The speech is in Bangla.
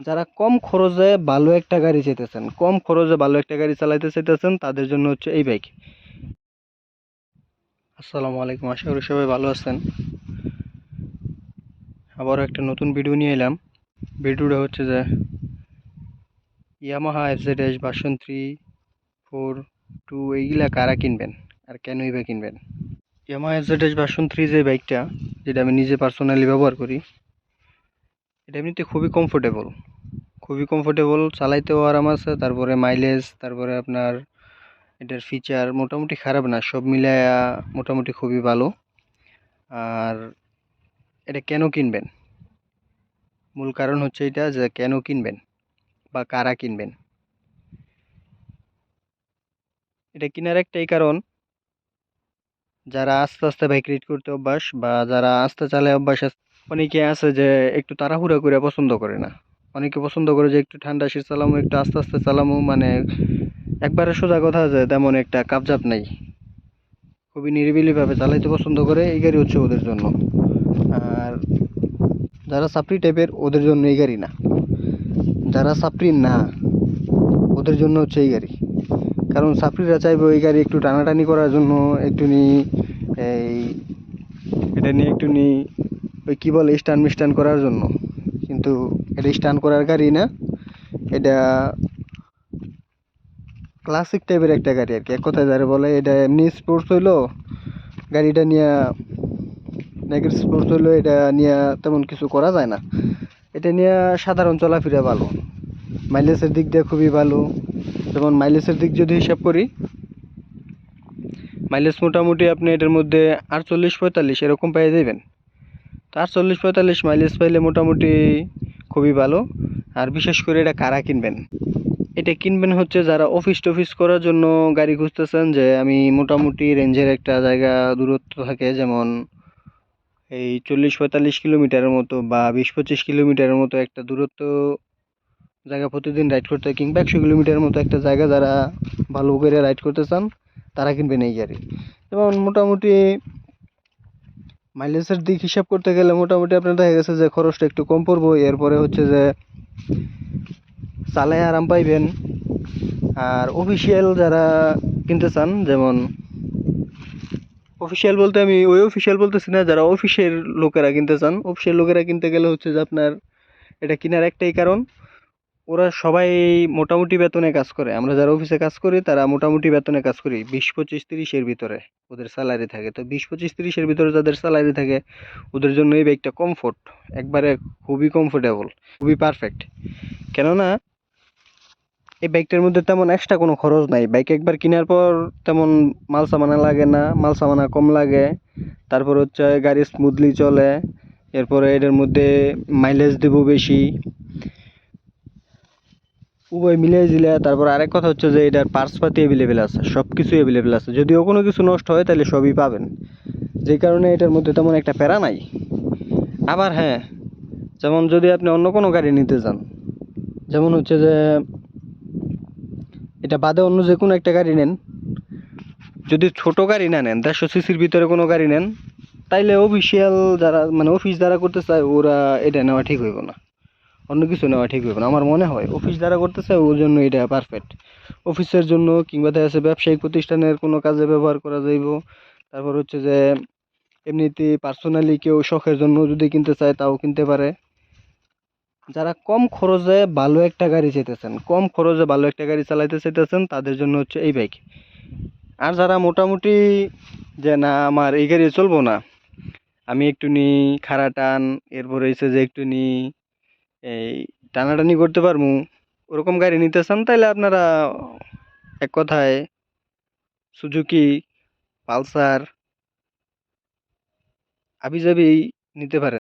যারা কম খরচে ভালো একটা গাড়ি চাইতেছেন, কম খরচে ভালো একটা গাড়ি চালাইতে চাইতেছেন, তাদের জন্য হচ্ছে এই বাইক। আসসালামু আলাইকুম, আশা করি সবাই ভালো আছেন। আবারও একটা নতুন ভিডিও নিয়ে এলাম। ভিডিওটা হচ্ছে যে ইয়ামাহা এফজেড ভার্সন 3, 4, 2 এইগুলা কারা কিনবেন আর কেনই বা কিনবেন। ইয়ামাহা এফজেড ভার্সন 3 যে বাইকটা, যেটা আমি নিজে পার্সোনালি ব্যবহার করি, এটা এমনিতে খুবই কমফোর্টেবল, চালাইতেও আরাম আছে। তারপরে মাইলেজ, তারপরে আপনার এটার ফিচার মোটামুটি খারাপ না, সব মিলায়া মোটামুটি খুবই ভালো। আর এটা কেন কিনবেন, মূল কারণ হচ্ছে এটা যে কেন কিনবেন বা কারা কিনবেন। এটা কেনার একটাই কারণ, যারা আস্তে আস্তে বাইক রাইড করতে অভ্যাস বা যারা আস্তে চালায় অভ্যাস আছে। অনেকে আছে যে একটু তাড়াহুড়া করে পছন্দ করে না, অনেকে পছন্দ করে যে একটু ঠান্ডা শীত চালামো, একটু আস্তে আস্তে চালামো, মানে একবারে সোজা কথা যে তেমন একটা কাপজাপ নাই, খুবই নিরিবিলিভাবে চালাইতে পছন্দ করে। এই গাড়ি হচ্ছে ওদের জন্য। আর যারা সাপ্রি টাইপের, ওদের জন্য এই গাড়ি না। যারা সাপ্রি না, ওদের জন্য হচ্ছে এই গাড়ি। কারণ সাপ্রিরা চাইবে ওই গাড়ি একটু টানাটানি করার জন্য, একটুনি এই এটা নিয়ে একটুনি ওই কী বলে স্টান মিস্টান করার জন্য। কিন্তু এটা স্টান করার গাড়ি না, এটা ক্লাসিক টাইপের একটা গাড়ি আর কি। এক কথায় যারা বলে এটা এমনি স্পোর্টস হইলো, গাড়িটা নিয়ে নেগের স্পোর্টস হইলো, এটা নিয়ে তেমন কিছু করা যায় না। এটা নিয়ে সাধারণ চলাফেরা ভালো, মাইলেজের দিক দিয়ে খুবই ভালো। যেমন মাইলেজের দিক যদি হিসাব করি, মাইলেজ মোটামুটি আপনি এটার মধ্যে 48-45 এরকম পেয়ে যাবেন। তো 48-45 মাইলেজ পাইলে মোটামুটি খুবই ভালো। আর বিশেষ করে এটা কারা কিনবেন, এটা কিনবেন হচ্ছে যারা অফিস টফিস করার জন্য গাড়ি খুঁজতেছেন, যে আমি মোটামুটি রেঞ্জের একটা জায়গা দূরত্ব থাকে, যেমন এই 40-45 কিলোমিটারের মতো বা 20-25 কিলোমিটারের মতো একটা দূরত্ব জায়গা প্রতিদিন রাইড করতে হয়, কিংবা 100 কিলোমিটারের মতো একটা জায়গা যারা ভালো করে রাইড করতে চান, তারা কিনবেন এই গাড়ি। যেমন মোটামুটি মাইলেজের দিক হিসাব করতে গেলে মোটামুটি আপনার দেখা গেছে যে খরচটা একটু কম পড়বো। এরপরে হচ্ছে যে চালায় আরাম পাইবেন। আর অফিসিয়াল যারা কিনতে চান, যেমন অফিসিয়াল বলতে আমি ওই অফিসিয়াল বলতেছি না, যারা অফিসের লোকেরা কিনতে চান, অফিসের লোকেরা কিনতে গেলে হচ্ছে যে আপনার এটা কেনার একটাই কারণ, ওরা সবাই মোটামুটি বেতনে কাজ করে। আমরা যারা অফিসে কাজ করি তারা মোটামুটি বেতনে কাজ করি, 20-25-30 ভিতরে ওদের স্যালারি থাকে। তো 20-25-30 ভিতরে যাদের স্যালারি থাকে, ওদের জন্য এই বাইকটা কমফোর্ট, একবারে খুবই কমফোর্টেবল, খুবই পারফেক্ট। কেননা এই বাইকটার মধ্যে তেমন এক্সট্রা কোনো খরচ নাই। বাইক একবার কেনার পর তেমন মাল সামানা লাগে না, মাল সামানা কম লাগে। তারপর হচ্ছে গাড়ি স্মুথলি চলে। এরপরে এটার মধ্যে মাইলেজ দেব বেশি, উভয় মিলিয়ে দিলে। তারপর আরেক কথা হচ্ছে যে এটার পার্টস পাতি অ্যাভেলেবেল আছে, সব কিছু অ্যাভেলেবেল আছে। যদিও কোনো কিছু নষ্ট হয় তাহলে সবই পাবেন, যে কারণে এটার মধ্যে তেমন একটা প্যারা নাই। আবার হ্যাঁ, যেমন যদি আপনি অন্য কোনো গাড়ি নিতে চান, যেমন হচ্ছে যে এটা বাদে অন্য যে কোনো একটা গাড়ি নেন, যদি ছোট গাড়ি না নেন, 150 সিসির ভিতরে কোনো গাড়ি নেন, তাইলে অফিসিয়াল যারা মানে অফিস যারা করতে চায় ওরা এটা নেওয়া ঠিক হইব না, অন্য কিছু নেওয়া ঠিক হইব না। আমার মনে হয় অফিস যারা করতে চায় ওর জন্য এটা পারফেক্ট। অফিসের জন্য কিংবা দেখা যাচ্ছে ব্যবসায়িক প্রতিষ্ঠানের কোনো কাজে ব্যবহার করা যাইব। তারপর হচ্ছে যে এমনিতে পার্সোনালি কেউ শখের জন্য যদি কিনতে চায় তাও কিনতে পারে। যারা কম খরচে ভালো একটা গাড়ি চাইতেছেন, কম খরচে ভালো একটা গাড়ি চালাইতে চাইতেছেন, তাদের জন্য হচ্ছে এই বাইক। আর যারা মোটামুটি যে না আমার এই গাড়ি চলবো না, আমি একটু নি খাড়া টান, এরপরে হচ্ছে যে একটু নি এই টানাটানি করতে পারবো, ওরকম গাড়ি নিতে চান, তাহলে আপনারা এক কথায় সুজুকি, পালসার, আবিজাবি নিতে পারেন।